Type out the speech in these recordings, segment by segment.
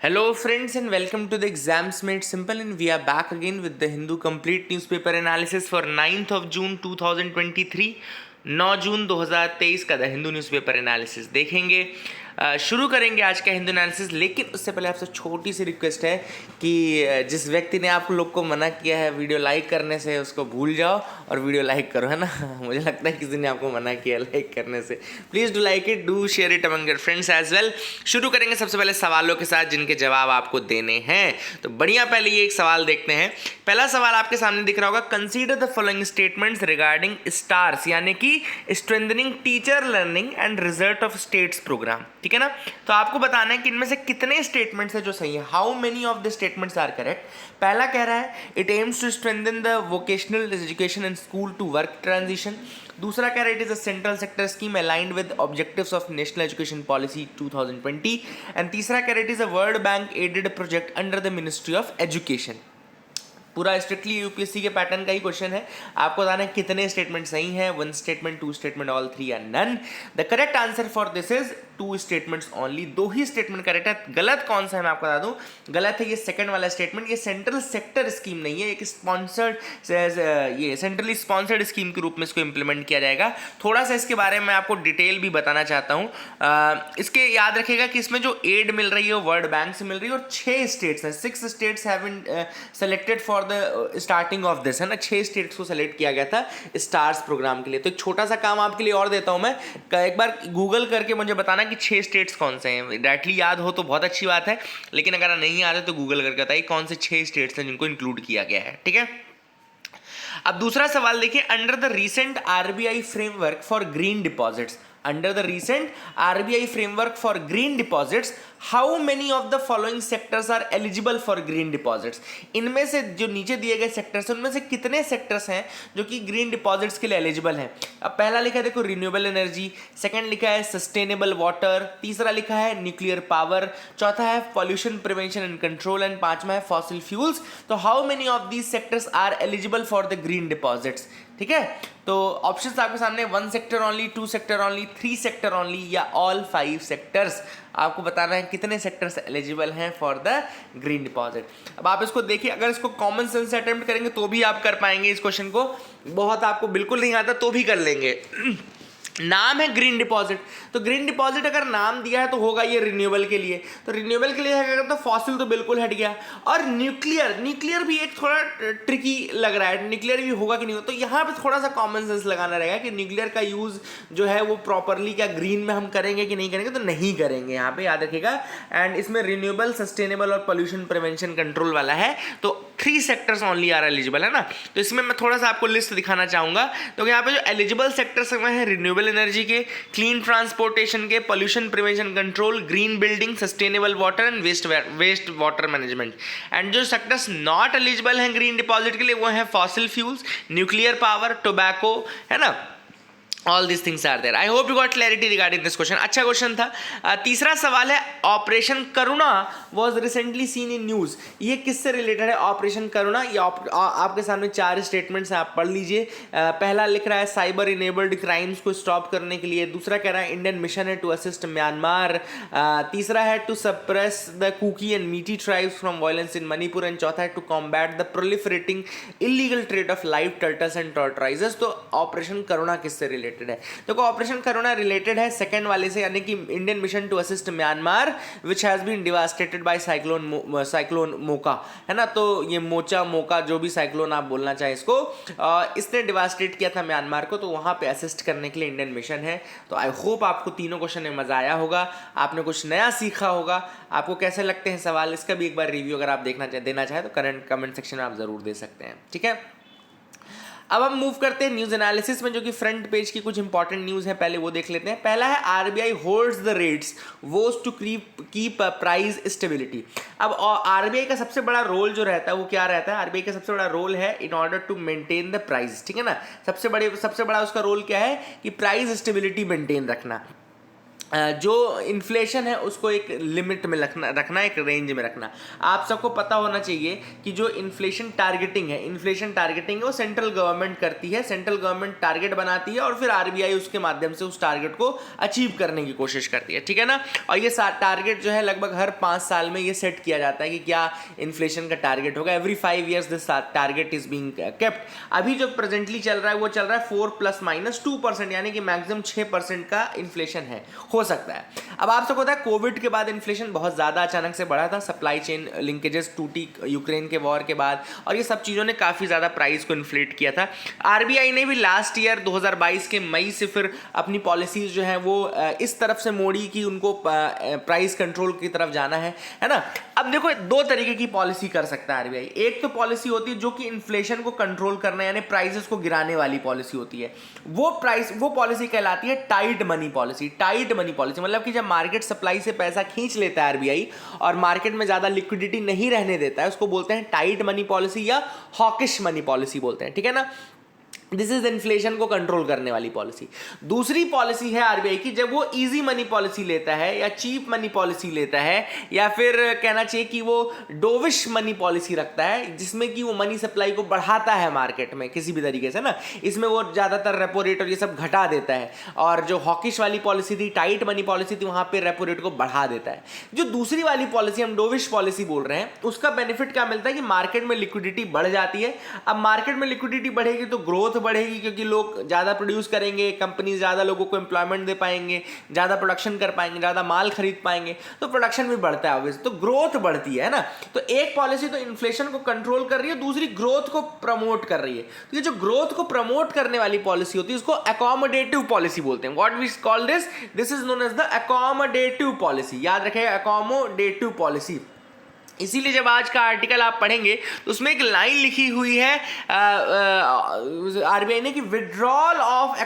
Hello, friends, and welcome to the Exams Made Simple. And we are back again with the Hindu Complete Newspaper Analysis for 9th of June 2023. 9 जून 2023 का the Hindu newspaper analysis देखेंगे। शुरू करेंगे आज का Hindu analysis, लेकिन उससे पहले आपसे छोटी सी रिक्वेस्ट है कि जिस व्यक्ति ने आप लोग को मना किया है वीडियो लाइक करने से, उसको भूल जाओ और वीडियो लाइक करो, है ना। मुझे लगता है किसी ने आपको मना किया लाइक करने से। Please do like it, do share it among your friends as well. शुरू करेंगे सबसे पहले सवालों के साथ जिनके जवाब आपको देने हैं। तो बढ़िया, पहले ये एक सवाल देखते हैं। पहला सवाल आपके सामने दिख रहा होगा, consider the following statements regarding STARS, यानी कि strengthening teacher learning and result of states programme. ठीक है ना। तो आपको बताना है कि इनमें से कितने स्टेटमेंट्स है जो सही है। How many of the statements are correct. पहला कह रहा है it aims to strengthen the vocational education in school to work transition. दूसरा कह रहा है it is a central sector scheme aligned with objectives of national education policy 2020। And तीसरा कह रहा है it is a World Bank aided project under the ministry of education. पूरा strictly UPSC के पैटर्न का ही क्वेश्चन है। आपको बताना है कितने स्टेटमेंट सही हैं, one statement, two statement, all three या none. The correct answer for this is two statements only. दो ही स्टेटमेंट करेक्ट है। गलत कौन सा है मैं आपको बता दूं, गलत है ये सेकंड वाला स्टेटमेंट। ये सेंट्रल सेक्टर स्कीम नहीं है, एक स्पॉन्सर्ड, ये सेंट्रली स्पॉन्सर्ड स्कीम के रूप में इसको इंप्लीमेंट किया जाएगा। थोड़ा सा इसके बारे में आपको डिटेल भी बताना चाहता हूँ। इसके याद रखिएगा कि इसमें जो एड मिल रही है वो वर्ल्ड बैंक से मिल रही है और 6 स्टेट्स हैं, 6 states have been selected for the starting of this, है ना। 6 स्टेट्स को सेलेक्ट किया गया था स्टार्स प्रोग्राम के लिए। तो एक छोटा सा काम आपके लिए और देता हूं मैं, एक बार गूगल करके मुझे बताना कि 6 स्टेट्स कौन से हैं। डायरेक्टली याद हो तो बहुत अच्छी बात है, लेकिन अगर नहीं याद है तो गूगल करके बताइए कौन से 6 स्टेट्स हैं जिनको इंक्लूड किया गया है। ठीक है। अब दूसरा सवाल देखिए, under the recent RBI framework for green deposits, under the recent RBI framework for green deposits, how many of the following sectors are eligible for green deposits. इनमें से जो नीचे दिए गए सेक्टर्स हैं उनमें से कितने सेक्टर्स हैं जो कि ग्रीन डिपॉजिट्स के लिए एलिजिबल हैं। अब पहला लिखा है देखो रिन्यूएबल एनर्जी, सेकंड लिखा है सस्टेनेबल वाटर, तीसरा लिखा है न्यूक्लियर पावर, चौथा है pollution prevention and control and पांचवा है फॉसिल फ्यूल्स। तो how many of these sectors are eligible for the green deposits. ठीक है। तो ऑप्शंस आपके सामने 1 sector only, 2 sector only, 3 sector only या ऑल 5 सेक्टर्स। आपको बताना है कितने सेक्टर्स एलिजिबल हैं फॉर द ग्रीन डिपॉजिट। अब आप इसको देखिए, अगर इसको कॉमन सेंस से अटेम्प्ट करेंगे तो भी आप कर पाएंगे इस क्वेश्चन को। बहुत आपको बिल्कुल नहीं आता तो भी कर लेंगे। नाम है ग्रीन डिपॉजिट, तो ग्रीन डिपॉजिट अगर नाम दिया है तो होगा ये रिन्यूएबल के लिए। तो रिन्यूएबल के लिए है तो फॉसिल तो बिल्कुल हट गया। और न्यूक्लियर भी एक थोड़ा ट्रिकी लग रहा है, न्यूक्लियर भी होगा कि नहीं होगा। तो यहाँ पे थोड़ा सा कॉमन सेंस लगाना रहेगा कि न्यूक्लियर का यूज जो है वो प्रॉपरली क्या ग्रीन में हम करेंगे कि नहीं करेंगे, तो नहीं करेंगे यहाँ पे, याद रखिएगा। एंड इसमें रिन्यूएबल, सस्टेनेबल और पॉल्यूशन प्रिवेंशन कंट्रोल वाला है, तो 3 सेक्टर्स ओनली आर एलिजिबल, है ना। तो इसमें मैं थोड़ा सा आपको लिस्ट दिखाना चाहूंगा। तो यहाँ पे जो एलिजिबल सेक्टर्स हैं रिन्यूएबल एनर्जी के, क्लीन ट्रांसपोर्टेशन के, pollution prevention control, green building, sustainable water and waste water management. And जो सेक्टर्स नॉट एलिजिबल हैं ग्रीन डिपॉजिट के लिए वो है fossil fuels, nuclear power, tobacco, है ना। All these things are there. I hope you got clarity regarding this question. अच्छा question था। तीसरा सवाल है operation Karuna was recently seen in news। ये किससे रिलेटेड है ऑपरेशन करुणा। ये आपके सामने 4 स्टेटमेंट्स हैं, आप पढ़ लीजिए। पहला लिख रहा है साइबर इनेबल्ड क्राइम्स को स्टॉप करने के लिए, दूसरा कह रहा है इंडियन मिशन है टू असिस्ट म्यांमार, तीसरा है to suppress the Kuki and Meitei tribes from violence in Manipur, and चौथा है to combat the proliferating illegal trade of live turtles and tortoises. तो ऑपरेशन करुणा किससे रिलेटेड है। देखो ऑपरेशन करुणा रिलेटेड है सेकंड वाले से, यानी कि Indian mission to assist Myanmar which has been devastated by cyclone Mocha, है ना। तो ये मोका जो भी साइक्लोन आप बोलना चाहे इसको, इसने डिवास्टेट किया था म्यांमार को, तो वहां पे असिस्ट करने के लिए इंडियन मिशन है। तो आई होप आपको तीनों क्वेश्चन में मजा आया होगा, आपने कुछ नया सीखा होगा। आपको कैसे लगते हैं सवाल, इसका भी एक बार रिव्यू अगर आप देना चाहे तो कमेंट सेक्शन में आप जरूर दे सकते हैं। ठीक है। अब हम मूव करते हैं न्यूज एनालिसिस में, जो कि फ्रंट पेज की कुछ इंपॉर्टेंट न्यूज है, पहले वो देख लेते हैं। पहला है RBI holds the rates was to keep price stability. अब आरबीआई का सबसे बड़ा रोल जो रहता है वो क्या रहता है, आरबीआई का सबसे बड़ा रोल है in order to maintain the price. ठीक है ना। सबसे बड़ा उसका रोल क्या है कि प्राइस स्टेबिलिटी मेंटेन रखना। जो इन्फ्लेशन है उसको एक लिमिट में रखना एक रेंज में रखना। आप सबको पता होना चाहिए कि जो इन्फ्लेशन टारगेटिंग है वो सेंट्रल गवर्नमेंट करती है, सेंट्रल गवर्नमेंट टारगेट बनाती है और फिर आरबीआई उसके माध्यम से उस टारगेट को अचीव करने की कोशिश करती है, ठीक है ना। और ये टारगेट जो है लगभग हर 5 साल में ये सेट किया जाता है कि क्या इन्फ्लेशन का टारगेट होगा। Every 5 years this target is being kept. अभी जो प्रेजेंटली चल रहा है वो चल रहा है 4 ± 2%, यानी कि मैक्सिमम 6% का इन्फ्लेशन है, हो सकता है। अब आप सबको पता है कोविड के बाद इन्फ्लेशन बहुत ज़्यादा अचानक से बढ़ा था, सप्लाई चेन लिंकेजेस टूटी यूक्रेन के वॉर के बाद, और ये सब चीज़ों ने काफ़ी ज़्यादा प्राइस को इन्फ्लेट किया था। आरबीआई ने भी लास्ट ईयर 2022 के मई से फिर अपनी पॉलिसीज जो है वो इस तरफ से मोड़ी कि उनको प्राइस कंट्रोल की तरफ जाना है ना। अब देखो 2 तरीके की पॉलिसी कर सकता है आरबीआई। एक तो पॉलिसी होती है जो कि इन्फ्लेशन को कंट्रोल करना यानी प्राइसेस को गिराने वाली पॉलिसी होती है, वो पॉलिसी कहलाती है टाइट मनी पॉलिसी। मतलब कि जब मार्केट सप्लाई से पैसा खींच लेता है आरबीआई और मार्केट में ज्यादा लिक्विडिटी नहीं रहने देता है, उसको बोलते हैं टाइट मनी पॉलिसी या हॉकिश मनी पॉलिसी बोलते हैं, ठीक है ना। दिस इज इन्फ्लेशन को कंट्रोल करने वाली पॉलिसी। दूसरी पॉलिसी है आरबीआई की जब वो इजी मनी पॉलिसी लेता है या चीप मनी पॉलिसी लेता है, या फिर कहना चाहिए कि वो डोविश मनी पॉलिसी रखता है, जिसमें कि वो मनी सप्लाई को बढ़ाता है मार्केट में किसी भी तरीके से ना। इसमें वो ज्यादातर रेपो रेट और ये सब घटा देता है, और जो हॉकिश वाली पॉलिसी थी, टाइट मनी पॉलिसी थी, वहां पे रेपो रेट को बढ़ा देता है। जो दूसरी वाली पॉलिसी हम डोविश पॉलिसी बोल रहे हैं, उसका बेनिफिट क्या मिलता है कि मार्केट में लिक्विडिटी बढ़ जाती है। अब मार्केट में लिक्विडिटी बढ़ेगी तो ग्रोथ बढ़ेगी, क्योंकि लोग ज्यादा प्रोड्यूस करेंगे, कंपनी ज्यादा लोगों को एम्प्लॉयमेंट दे पाएंगे, ज्यादा प्रोडक्शन कर पाएंगे, ज्यादा माल खरीद पाएंगे, तो प्रोडक्शन भी बढ़ता है ऑब्वियसली, तो ग्रोथ बढ़ती है ना। तो एक पॉलिसी तो इन्फ्लेशन को कंट्रोल कर रही है, दूसरी ग्रोथ को प्रमोट कर रही है। तो ये जो ग्रोथ को प्रमोट करने वाली पॉलिसी होती है उसको अकोमोडेटिव पॉलिसी बोलते हैं। What we call this is known as the accommodative policy. याद रखिएगा, अकोमोडेटिव पॉलिसी। इसीलिए जब आज का आर्टिकल आप पढ़ेंगे तो उसमें एक लाइन लिखी हुई है आरबीआई ने कि withdrawal of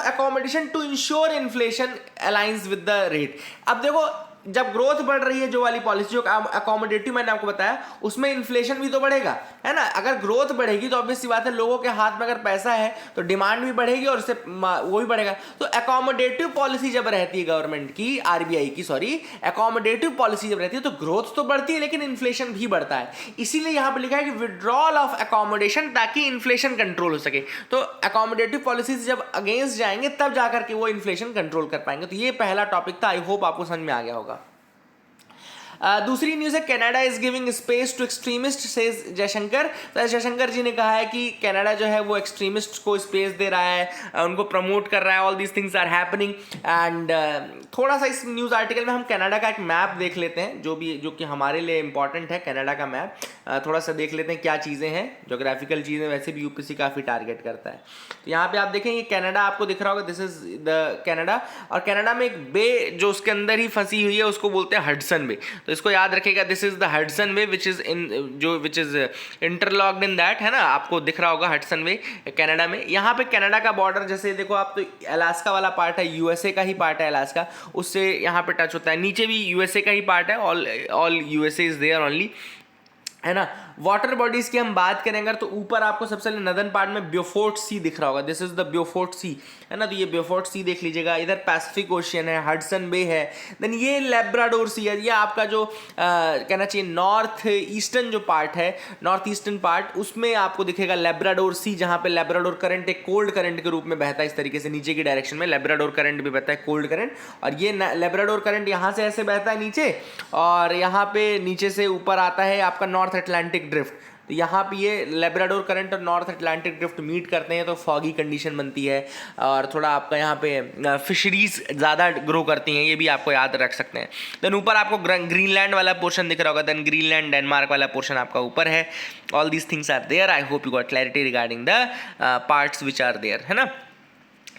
accommodation to ensure inflation aligns with the rate. अब देखो जब ग्रोथ बढ़ रही है, जो वाली पॉलिसी जो अकोमोडेटिव मैंने आपको बताया, उसमें इन्फ्लेशन भी तो बढ़ेगा, है ना। अगर ग्रोथ बढ़ेगी तो ऑब्वियस सी बात है, लोगों के हाथ में अगर पैसा है तो डिमांड भी बढ़ेगी और उससे वो भी बढ़ेगा। तो अकोमोडेटिव पॉलिसी जब रहती है गवर्नमेंट की, आरबीआई की सॉरी, अकोमोडेटिव पॉलिसी जब रहती है तो ग्रोथ तो बढ़ती है लेकिन इन्फ्लेशन भी बढ़ता है। इसीलिए यहां पर लिखा है कि विड्रॉल ऑफ अकोमोडेशन, ताकि इन्फ्लेशन कंट्रोल हो सके। तो अकोमोडेटिव पॉलिसीज जब अगेंस्ट जाएंगे तब जाकर के वो इन्फ्लेशन कंट्रोल कर पाएंगे। तो ये पहला टॉपिक था, आई होप आपको समझ में आ गया होगा। दूसरी न्यूज है Canada is giving space to extremist, says Jaishankar. तो जयशंकर जी ने कहा है कि कनाडा जो है वो एक्सट्रीमिस्ट को स्पेस दे रहा है, उनको प्रमोट कर रहा है। All these things are happening and थोड़ा सा इस न्यूज़ आर्टिकल में हम कनाडा का एक मैप देख लेते हैं, जो कि हमारे लिए इंपॉर्टेंट है। कनाडा का मैप थोड़ा सा देख लेते हैं क्या चीज़ें हैं, जोग्राफिकल चीज़ें। वैसे भी यूपीसी काफ़ी टारगेट करता है। तो यहाँ पे आप देखें ये कनाडा आपको दिख रहा होगा, दिस इज द कनाडा। और कनाडा में एक बे जो उसके अंदर ही फंसी हुई है उसको बोलते हैं हडसन बे। तो इसको याद रखिएगा, this is the Hudson way which is interlocked in that, है ना। आपको दिख रहा होगा हडसन वे कनाडा में। यहाँ पे कनाडा का बॉर्डर जैसे देखो आप, तो अलास्का वाला पार्ट है, यूएसए का ही पार्ट है अलास्का, उससे यहाँ पे टच होता है। नीचे भी यूएसए का ही पार्ट है, all USA is there only, है ना। वाटर बॉडीज की हम बात करेंगे तो ऊपर आपको सबसे नदर्न पार्ट में ब्योफोर्ट सी दिख रहा होगा, दिस इज द ब्योफोर्ट सी, है ना। तो ये ब्योफोर्ट सी देख लीजिएगा। इधर पैसिफिक ओशियन है, हडसन बे है, देन ये लेब्राडोर सी है। ये आपका जो कहना चाहिए नॉर्थ ईस्टर्न जो पार्ट है, नॉर्थ ईस्टर्न पार्ट, उसमें आपको दिखेगा लेब्राडोर सी, जहाँ पे लेब्राडोर करंट एक कोल्ड करंट के रूप में बहता है। इस तरीके से नीचे की डायरेक्शन में लेब्राडोर करंट भी बहता है, कोल्ड करंट। और ये लेब्राडोर करंट यहाँ से ऐसे बहता है नीचे, और यहाँ पे नीचे से ऊपर आता है आपका नॉर्थ अटलांटिक ड्रिफ्ट। तो यहाँ पे ये लेब्राडोर करंट और नॉर्थ अटलांटिक ड्रिफ्ट मीट करते हैं तो फॉगी कंडीशन बनती है, और थोड़ा आपका यहाँ पे फिशरीज ज़्यादा ग्रो करती हैं, ये भी आपको याद रख सकते हैं। देन ऊपर आपको ग्रीनलैंड वाला पोर्शन दिख रहा होगा, देन ग्रीनलैंड डेनमार्क वाला पोर्शन आपका ऊपर है। All these things are there. I hope you got clarity regarding the parts which are there, है ना।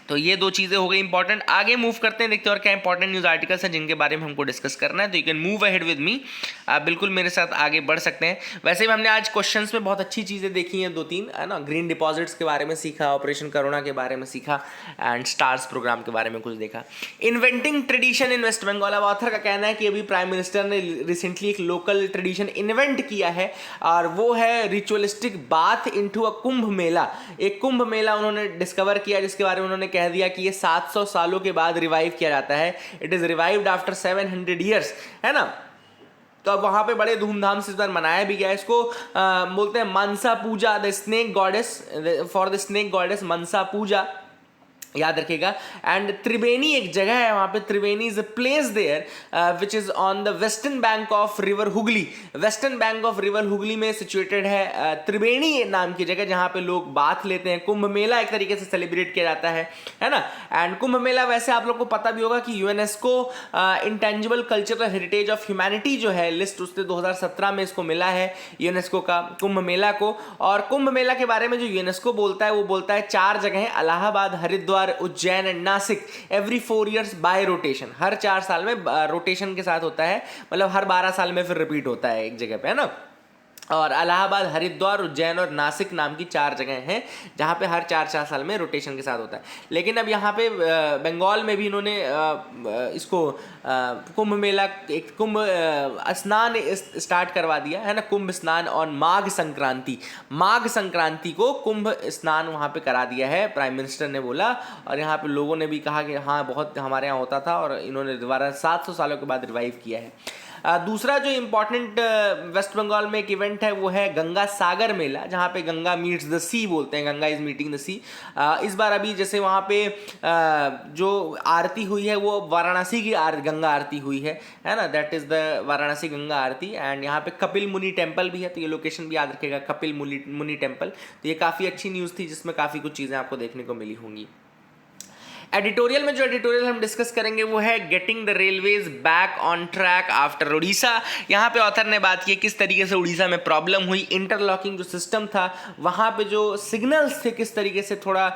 तो ये 2 चीज़ें हो गई इंपॉर्टेंट। आगे मूव करते हैं, देखते हैं और क्या इंपॉर्टेंट न्यूज़ आर्टिकल्स हैं जिनके बारे में हमको डिस्कस करना है। तो you can move ahead with me, आप बिल्कुल मेरे साथ आगे बढ़ सकते हैं। वैसे भी हमने आज क्वेश्चंस में बहुत अच्छी चीज़ें देखी हैं 2-3, है ना। ग्रीन डिपॉजिट्स के बारे में सीखा, ऑपरेशन करोना के बारे में सीखा, एंड स्टार्स प्रोग्राम के बारे में कुछ देखा। Inventing tradition in West Bengal. अब ऑथर का कहना है कि अभी प्राइम मिनिस्टर ने रिसेंटली एक लोकल ट्रेडिशन इन्वेंट किया है, और वो है ritualistic bath into a Kumbh Mela. एक कुंभ मेला उन्होंने डिस्कवर किया, जिसके बारे में उन्होंने कह दिया कि ये 700 सालों के बाद रिवाइव किया जाता है, it is revived after 700 years, है ना। तो अब वहाँ पे बड़े धूमधाम से इस बार मनाया भी गया। इसको बोलते हैं Manasa Puja, the snake goddess, for the snake goddess Manasa Puja, याद रखिएगा। एंड त्रिवेणी एक जगह है वहाँ पे, Triveni is a place there which is on the western bank of river Hooghly. Western bank of river Hooghly में सिचुएटेड है त्रिवेणी नाम की जगह, जहाँ पे लोग बाथ लेते हैं। कुंभ मेला एक तरीके से सेलिब्रेट किया जाता है ना। एंड कुंभ मेला वैसे आप लोग को पता भी होगा कि UNESCO intangible cultural heritage of humanity जो है लिस्ट, उसने 2017 में इसको मिला है यूनेस्को का कुंभ मेला को। और कुंभ मेला के बारे में जो यूनेस्को बोलता है वो बोलता है 4 जगह हैं, Allahabad, Haridwar, Ujjain and Nashik, every 4 years by rotation, हर 4 साल में रोटेशन के साथ होता है, मतलब हर 12 साल में फिर रिपीट होता है एक जगह पे, है ना। और इलाहाबाद, हरिद्वार, उज्जैन और नासिक नाम की 4 जगह हैं जहाँ पे हर 4 साल में रोटेशन के साथ होता है। लेकिन अब यहाँ पे बंगाल में भी इन्होंने इसको कुंभ मेला, एक कुंभ स्नान स्टार्ट करवा दिया है ना, कुंभ स्नान और माघ संक्रांति को कुंभ स्नान वहाँ पे करा दिया है, प्राइम मिनिस्टर ने बोला। और यहाँ पे लोगों ने भी कहा कि हाँ बहुत हमारे यहाँ होता था, और इन्होंने दोबारा 700 सालों के बाद रिवाइव किया है। दूसरा जो इम्पॉर्टेंट वेस्ट बंगाल में एक इवेंट है वो है गंगा सागर मेला, जहाँ पे गंगा मीट्स द सी बोलते हैं, गंगा इज मीटिंग द सी। इस बार अभी जैसे वहाँ पे जो आरती हुई है वो वाराणसी की गंगा आरती हुई है ना, that is the Varanasi Ganga Aarti. And यहाँ पे कपिल मुनि टेम्पल भी है, तो ये लोकेशन भी याद रखेगा, कपिल मुनि टेम्पल। तो ये काफ़ी अच्छी न्यूज़ थी जिसमें काफ़ी कुछ चीज़ें आपको देखने को मिली होंगी। एडिटोरियल में जो एडिटोरियल हम डिस्कस करेंगे वो है getting the railways back on track after Orissa. यहाँ पे ऑथर ने बात की किस तरीके से उड़ीसा में प्रॉब्लम हुई, इंटरलॉकिंग जो सिस्टम था वहाँ पे जो सिग्नल्स थे किस तरीके से थोड़ा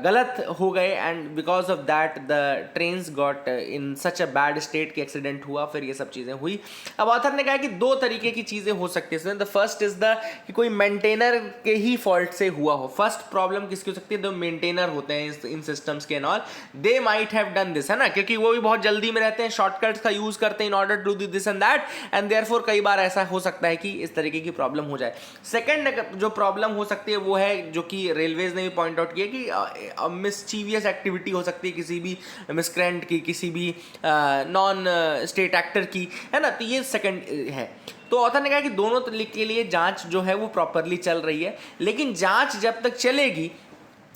गलत हो गए, and because of that the trains got in such a bad state कि एक्सीडेंट हुआ, फिर ये सब चीज़ें हुई। अब ऑथर ने कहा कि 2 तरीके की चीज़ें हो सकती हैं। द फर्स्ट इज द कि कोई मेंटेनर के ही फॉल्ट से हुआ हो। फर्स्ट प्रॉब्लम किसकी हो सकती है, जो मेंटेनर होते हैं इन सिस्टम के and all, they might have done this, है ना, क्योंकि वो भी बहुत जल्दी में रहते हैं, शॉर्टकट्स का यूज करते हैं in order to do this and that, and therefore कई बार ऐसा हो सकता है कि इस तरीके की प्रॉब्लम हो जाए। सेकंड जो प्रॉब्लम हो सकती है वो है जो कि रेलवेज ने भी पॉइंट आउट किया कि मिसचीवियस एक्टिविटी हो सकती है किसी भी मिसक्रेंट की, किसी भी नॉन स्टेट एक्टर की, है ना। तो ये सेकंड है। तो ऑथर ने कहा कि दोनों के लिए जांच जो है वो प्रॉपरली चल रही है, लेकिन जांच जब तक चलेगी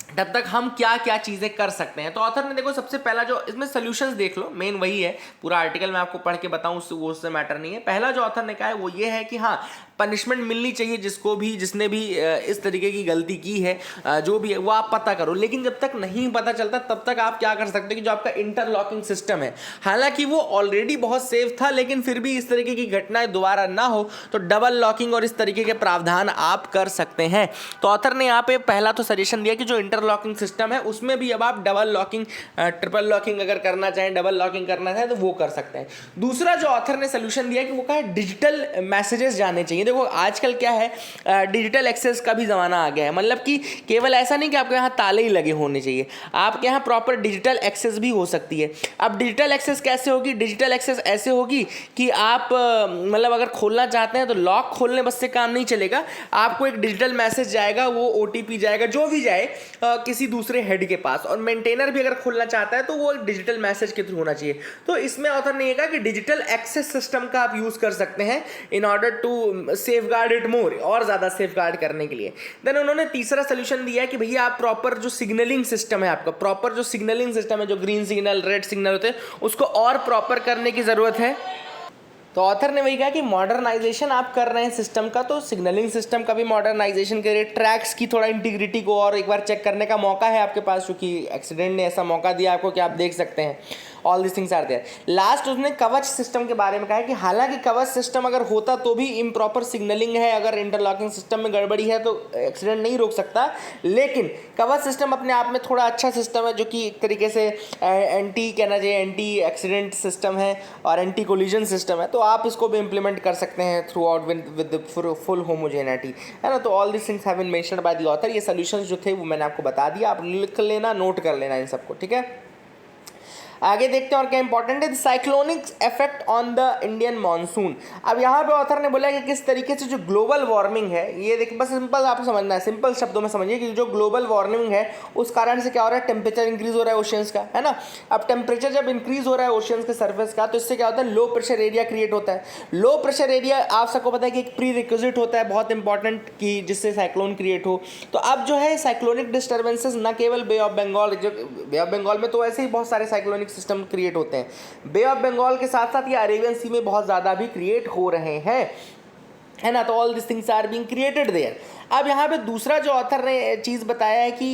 तब तक हम क्या क्या चीज़ें कर सकते हैं। तो ऑथर ने देखो सबसे पहला जो इसमें सॉल्यूशंस देख लो, मेन वही है, पूरा आर्टिकल मैं आपको पढ़ के बताऊं वो उससे मैटर नहीं है। पहला जो ऑथर ने कहा है वो ये है कि हाँ पनिशमेंट मिलनी चाहिए जिसने भी इस तरीके की गलती की है, जो भी है वो आप पता करो। लेकिन जब तक नहीं पता चलता तब तक आप क्या कर सकते हो कि जो आपका इंटरलॉकिंग सिस्टम है, हालांकि वो ऑलरेडी बहुत सेफ था, लेकिन फिर भी इस तरीके की घटनाएं दोबारा ना हो तो डबल लॉकिंग और इस तरीके के प्रावधान आप कर सकते हैं। तो ऑथर ने यहाँ पे पहला तो सजेशन दिया कि जो इंटरलॉकिंग सिस्टम है उसमें भी अब आप डबल लॉकिंग, ट्रिपल लॉकिंग अगर करना चाहें, डबल लॉकिंग करना चाहें तो वो कर सकते हैं। दूसरा जो ऑथर ने सोल्यूशन दिया कि वो कहा डिजिटल मैसेजेस जाने चाहिए। देखो आजकल क्या है, डिजिटल एक्सेस का भी ज़माना आ गया है, मतलब कि केवल ऐसा नहीं कि आपके यहाँ ताले ही लगे होने चाहिए, आपके यहाँ प्रॉपर डिजिटल एक्सेस भी हो सकती है। अब डिजिटल एक्सेस कैसे होगी, डिजिटल एक्सेस ऐसे होगी कि आप मतलब अगर खोलना चाहते हैं तो लॉक खोलने बस से काम नहीं चलेगा, आपको एक डिजिटल मैसेज जाएगा, वो OTP जाएगा, जो भी जाए किसी दूसरे हेड के पास, और मेंटेनर भी अगर खोलना चाहता है तो वो डिजिटल मैसेज के थ्रू होना चाहिए। तो इसमें ऑथर ने कहा कि डिजिटल एक्सेस सिस्टम का आप यूज़ कर सकते हैं in order to safeguard it more, और ज़्यादा सेफगार्ड करने के लिए। देन उन्होंने तीसरा सोल्यूशन दिया है कि भैया आप प्रॉपर जो सिग्नलिंग सिस्टम है, आपका प्रॉपर जो सिग्नलिंग सिस्टम है, जो ग्रीन सिग्नल रेड सिग्नल होते हैं, उसको और प्रॉपर करने की ज़रूरत है। तो ऑथर ने वही कहा कि मॉडर्नाइजेशन आप कर रहे हैं सिस्टम का, तो सिग्नलिंग सिस्टम का भी मॉडर्नाइजेशन करिए, ट्रैक्स की थोड़ा इंटीग्रिटी को और एक बार चेक करने का मौका है आपके पास, क्योंकि एक्सीडेंट ने ऐसा मौका दिया आपको कि आप देख सकते हैं। All this things are there. Last उसने कवच सिस्टम के बारे में कहा कि हालांकि कवच सिस्टम अगर होता तो भी इम्प्रॉपर सिग्नलिंग है, अगर इंटरलॉकिंग सिस्टम में गड़बड़ी है तो एक्सीडेंट नहीं रोक सकता, लेकिन कवच सिस्टम अपने आप में थोड़ा अच्छा सिस्टम है, जो कि एक तरीके से एंटी कहना चाहिए एंटी एक्सीडेंट सिस्टम है और एंटी कोलिजन सिस्टम है, तो आप इसको भी इम्प्लीमेंट कर सकते हैं throughout with full homogeneity, है ना। तो all this things have been mentioned by the author. ये सॉल्यूशंस जो थे वो मैंने आपको बता दिया, आप लिख लेना, नोट कर लेना इन सबको, ठीक है। आगे देखते हैं और क्या इंपॉर्टेंट है, cyclonic effect on the Indian monsoon. अब यहाँ पे ऑथर ने बोला कि किस तरीके से जो ग्लोबल वार्मिंग है, ये देखिए बस सिंपल आपको समझना है, सिंपल शब्दों में समझिए कि जो ग्लोबल वार्मिंग है उस कारण से क्या हो रहा है, टेम्परेचर इंक्रीज हो रहा है ओशियंस का, है ना। अब टेम्परेचर जब इंक्रीज हो रहा है ओशियंस के सरफेस का, तो इससे क्या होता है, लो प्रेशर एरिया क्रिएट होता है। लो प्रेशर एरिया आप सबको पता है कि एक प्री रिक्विजिट होता है बहुत इंपॉर्टेंट, कि जिससे साइक्लोन क्रिएट हो। तो अब जो है साइक्लोनिक डिस्टर्बेंसेस न केवल बे ऑफ बंगाल, जो बे ऑफ बंगाल में तो ऐसे ही बहुत सारे साइक्लोनिक सिस्टम क्रिएट होते हैं, बे ऑफ बंगाल के साथ साथ ये अरेबियन सी में बहुत ज़्यादा भी क्रिएट हो रहे हैं, है ना। तो all this things are being created there. अब यहाँ पे दूसरा जो ऑथर ने चीज़ बताया है कि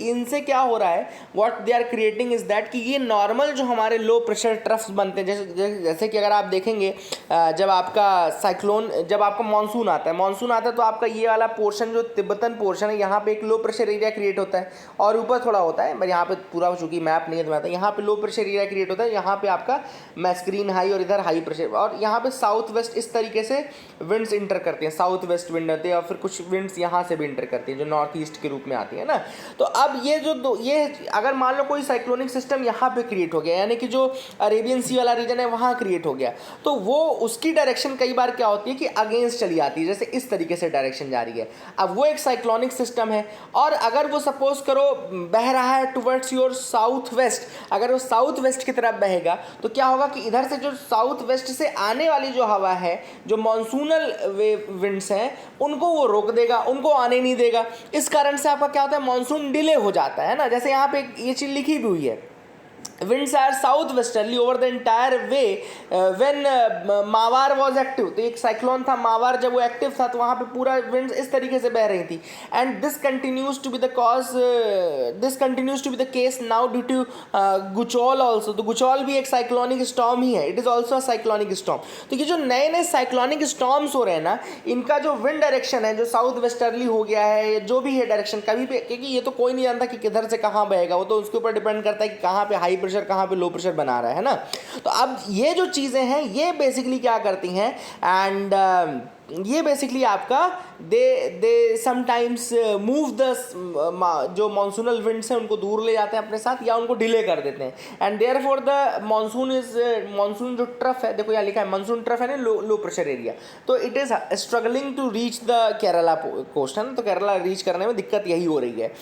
इनसे क्या हो रहा है, what they are creating is that, कि ये नॉर्मल जो हमारे लो प्रेशर ट्रफ्स बनते हैं, जैसे कि अगर आप देखेंगे जब आपका साइक्लोन, जब आपका मानसून आता है तो आपका ये वाला पोर्शन जो तिब्बतन पोर्शन है, यहाँ पे एक लो प्रेशर एरिया क्रिएट होता है और ऊपर थोड़ा होता है, मैं यहाँ पे पूरा चूँकि मैप नहीं है तो मैं यहाँ पे लो प्रेशर एरिया क्रिएट होता है, यहाँ पे आपका मैस्क्रीन हाई और इधर हाई प्रेशर, और यहाँ पे साउथ वेस्ट इस तरीके से विंड्स इंटर करते हैं, साउथ वेस्ट विंड आते हैं और फिर कुछ विंड्स यहाँ से भी इंटर करती है जो नॉर्थ ईस्ट के रूप में आती है ना। तो अब ये जो ये अगर मान लो कोई साइक्लोनिक सिस्टम यहाँ पे क्रिएट हो गया, यानी कि जो अरेबियन सी वाला रीजन है वहाँ क्रिएट हो गया, तो वो उसकी डायरेक्शन कई बार क्या होती है कि अगेंस्ट चली आती है, जैसे इस तरीके से डायरेक्शन जा रही है। अब वो एक साइक्लोनिक सिस्टम है, और अगर वो सपोज करो बह रहा है टुवर्ड्स योर साउथ वेस्ट, अगर वो साउथ वेस्ट की तरफ बहेगा तो क्या होगा कि इधर से जो साउथ वेस्ट से आने वाली जो हवा है, जो मॉनसूनल विंड्स हैं, उनको वो रोक देगा, उनको आने नहीं देगा। इस कारण से आपका क्या होता है, मानसून डिले हो जाता है ना। जैसे यहाँ पे ये चीज़ लिखी भी हुई है, winds are southwesterly over the entire way when मावार was active। तो एक साइक्लोन था मावार, जब वो एक्टिव था तो वहाँ पे पूरा विंड्स इस तरीके से बह रही थी, and this continues to be the cause, this continues to be the case now due to Guchol also. तो गुचौल भी एक साइक्लोनिक स्टॉर्म ही है, it is also a cyclonic storm. तो ये जो नए नए साइक्लोनिक स्टॉर्म्स हो रहे हैं ना, इनका जो विंड डायरेक्शन है, जो साउथ वेस्टर्ली हो गया है, जो भी है डायरेक्शन कभी भी, क्योंकि ये तो कोई नहीं जानता कि किधर से कहाँ बहेगा, वो तो उसके ऊपर डिपेंड करता है कि कहाँ पे हाई प्रेशर कहाँ पे लो प्रेशर बना रहा है ना। तो अब ये जो चीज़ें हैं ये बेसिकली क्या करती हैं, एंड ये बेसिकली आपका दे समटाइम्स मूव द जो मानसूनल विंड्स हैं उनको दूर ले जाते हैं अपने साथ, या उनको डिले कर देते हैं, एंड देयरफॉर द मानसून जो ट्रफ है, देखो यहाँ लिखा है मानसून ट्रफ है ना, लो प्रेशर एरिया, तो it is struggling to reach the Kerala coast, है ना। तो केरला रीच करने में दिक्कत यही हो रही है।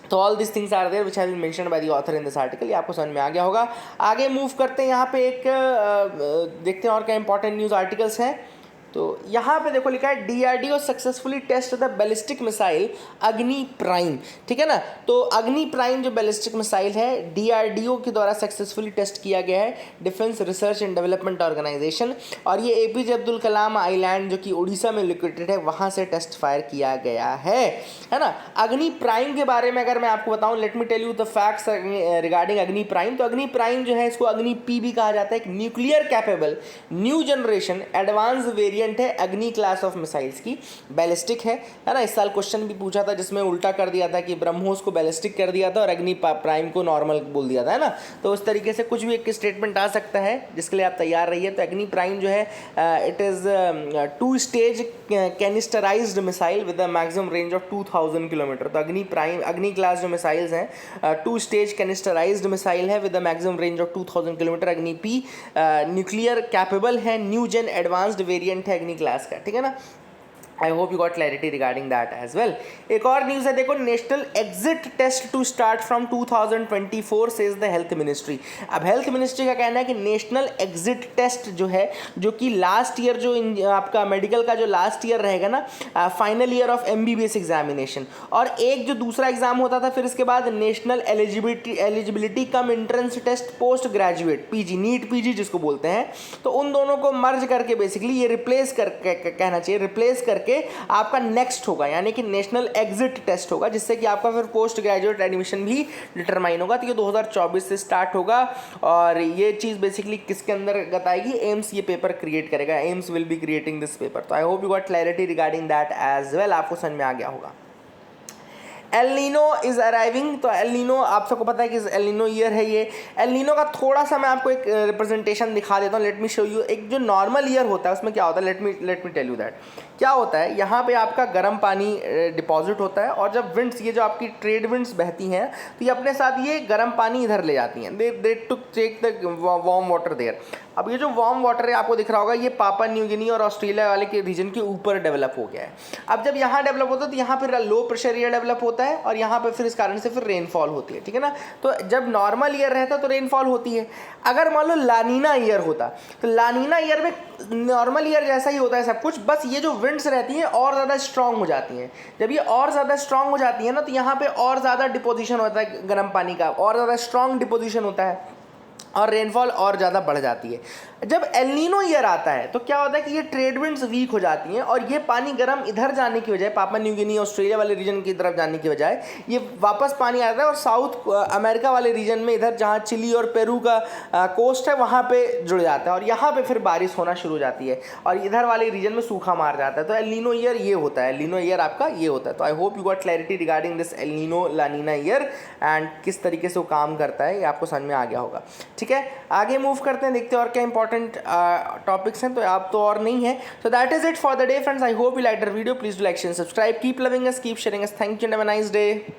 तो all this things are there which have been mentioned by the author in this article. ये आपको समझ में आ गया होगा। आगे मूव करते हैं, यहाँ पे एक देखते हैं और क्या इंपॉर्टेंट न्यूज़ आर्टिकल्स हैं। तो यहाँ पे देखो लिखा है DRDO successfully test the ballistic missile Agni prime, ठीक है ना। तो अग्नि प्राइम जो बैलिस्टिक मिसाइल है DRDO के द्वारा सक्सेसफुली टेस्ट किया गया है, defence research and development organisation, और ये APJ अब्दुल कलाम आइलैंड जो कि उड़ीसा में लोकेटेड है वहाँ से टेस्ट फायर किया गया है ना। अग्नि प्राइम के बारे में अगर मैं आपको बताऊँ, let me tell you the facts regarding Agni prime. तो अग्नि प्राइम जो है इसको अग्नि P भी कहा जाता है, एक nuclear capable new generation advance variant है अग्नि क्लास ऑफ मिसाइल्स की। बैलिस्टिक है ना। इस साल क्वेश्चन भी पूछा था जिसमें उल्टा कर दिया था कि ब्रह्मोस को बैलिस्टिक कर दिया था और अग्नि प्राइम को नॉर्मल बोल दिया था, है ना। तो उस तरीके से कुछ भी एक स्टेटमेंट आ सकता है जिसके लिए आप तैयार रहिए। तो अग्नि प्राइम जो है it is 2 stage canisterised missile with a maximum range of 2000 kilometre. तो अग्नि क्लास जो मिसाइल्स हैं 2 स्टेज कैनिस्टराइज्ड मिसाइल है with a maximum range of 2000 kilometre. Agni P nuclear capable है, न्यू जेन एडवांस्ड वेरिएंट है अग्नि क्लास का, ठीक है ना। I hope you got clarity regarding that as well. एक और न्यूज़ है, देखो national exit test to start from 2024 says the health ministry. अब हेल्थ मिनिस्ट्री का कहना है कि नेशनल एग्जिट टेस्ट जो है, जो कि लास्ट ईयर जो आपका मेडिकल का जो लास्ट ईयर रहेगा ना, final year of MBBS examination, और एक जो दूसरा एग्जाम होता था फिर इसके बाद national eligibility cum entrance test post graduate PG NEET PG जिसको बोलते हैं, तो उन दोनों को मर्ज करके बेसिकली ये रिप्लेस करके कहना चाहिए, रिप्लेस करके आपका नेक्स्ट होगा, यानी कि नेशनल एग्जिट टेस्ट होगा, जिससे कि आपका फिर पोस्ट ग्रेजुएट एडमिशन भी डिटरमाइन होगा। तो ये 2024 से स्टार्ट होगा, और ये चीज़ बेसिकली किसके अंदर आएगी, एम्स ये पेपर क्रिएट करेगा, AIIMS will be creating this paper. तो I hope you got clarity regarding that as well, आपको समझ में आ गया होगा। El Nino is arriving. तो एल नीनो आप सबको पता है कि एल नीनो ईयर है ये। एल नीनो का थोड़ा सा मैं आपको एक रिप्रेजेंटेशन दिखा देता हूँ। Let me show you. एक जो नॉर्मल ईयर होता है उसमें क्या होता है, let me tell you that. क्या होता है, यहाँ पे आपका गर्म पानी डिपॉजिट होता है, और जब विंड्स, ये जो आपकी ट्रेड विंड्स बहती हैं, तो ये अपने साथ ये गर्म पानी इधर ले जाती हैं। They took take the warm water there. अब ये जो वार्म वाटर है आपको दिख रहा होगा, ये पापा न्यू गिनी और ऑस्ट्रेलिया वाले के रीजन के ऊपर डेवलप हो गया है। अब जब यहाँ डेवलप होता है तो यहाँ पर लो प्रेशर एरिया डेवलप होता है, और यहाँ पे फिर इस कारण से फिर रेनफॉल होती है, ठीक है ना। तो जब नॉर्मल ईयर रहता है तो रेनफॉल होती है। अगर मान लो लानीना ईयर होता, तो लानीना ईयर में नॉर्मल ईयर जैसा ही होता है सब कुछ, बस ये जो विंड्स रहती हैं और ज़्यादा स्ट्रांग हो जाती हैं। जब ये और ज़्यादा स्ट्रांग हो जाती है ना, तो यहाँ पे और ज़्यादा डिपोजिशन होता है गर्म पानी का, और ज़्यादा स्ट्रांग डिपोजिशन होता है, और रेनफॉल और ज़्यादा बढ़ जाती है। जब एल नीनो ईयर आता है तो क्या होता है कि ये ट्रेड विंड्स वीक हो जाती हैं, और ये पानी गर्म इधर जाने की बजाय, पापा न्यू गिनी ऑस्ट्रेलिया वाले रीजन की तरफ जाने की बजाय, ये वापस पानी आता है और साउथ अमेरिका वाले रीजन में, इधर जहाँ चिली और पेरू का कोस्ट है, वहाँ पे जुड़ जाता है, और यहाँ पे फिर बारिश होना शुरू हो जाती है, और इधर वाले रीजन में सूखा मार जाता है। तो एल नीनो ईयर ये होता है, एल नीनो ईयर आपका ये होता है। तो I hope you got clarity regarding this El Nino लानीना year, and किस तरीके से वो काम करता है ये आपको समझ में आ गया होगा, ठीक है। आगे मूव करते हैं, देखते हैं और क्या इंपॉर्टेंट टॉपिक्स हैं। तो आप तो और नहीं है। So that is it for the day, friends. I hope you liked our video. Please do like, share, and subscribe. Keep loving us, keep sharing us. Thank you and have a nice day.